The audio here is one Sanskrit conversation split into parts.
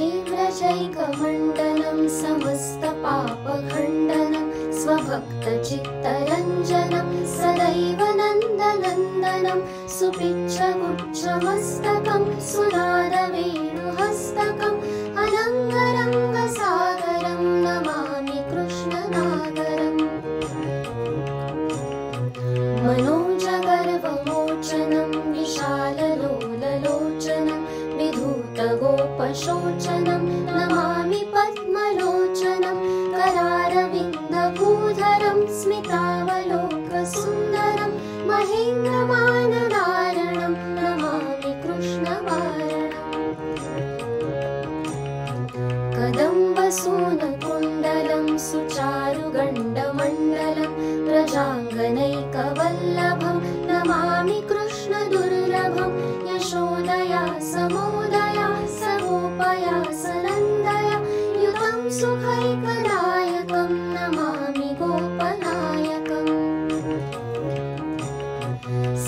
व्रजैकमण्डनं समस्तपापखण्डनं स्वभक्तचित्तरञ्जनं सदैव नन्दनन्दनं सुपिच्छगुच्छमस्तकं सुनादवेणुहस्तकम् अनङ्गरङ्गसागरं नमामि कृष्णनागरम् मनोजगर्वमोचनं विशाललोललोचनं विधूतगोपशोचनं नमामि पद्मलोचनं करारविन्दभूधरं स्मितावलोकसुन्दरं महेन्द्रमाननारणं नमामि कृष्णवारणम् कदम्बसूनकुण्डलं सुचारुगण्डमण्डलं प्रजाङ्गनैकवल्लभं नमामि कृष्णदुर्लभं यशोदया समोदया सगोपया सनन्दया युतं सुखैकदायकं नमामि गोपनायकम्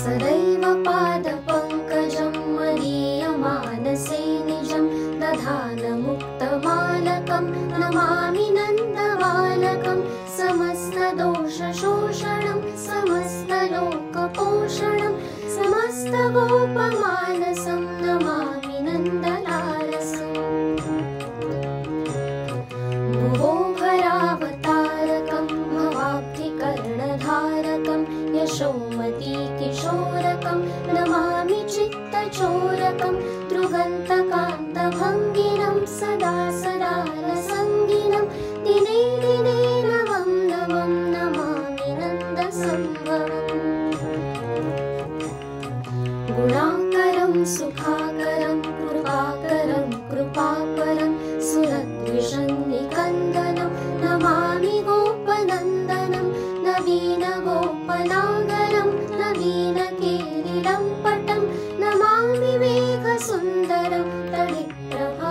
सदैव पादपङ्कजं मदीयमानसे निजं दधानमुक्तमालकं नमामि नन्दबालकं समस्तदोषशोषणं समस्तलोकपोषणं समस्तगोपमानसं नमामि नन्दलालसम् भुवोभरावतारकं भवाब्धिकर्णधारकं यशोमतीकिशोरकं नमामि चित्तचोरकं दृगन्तकान्तभङ्गिनं सदा सदा रसङ्गिनं दिने दिने नवं नवं नमामि नन्दसम्भवम् गुणाकरं सुखाकरं कृपाकरं कृपाकरं सुरद्विषन्निकन्दनं नमामि गोपनन्दनं नवीनगोपनागरं नवीनकेलिलं पटं नमामि मेघसुन्दरं तडिप्रभा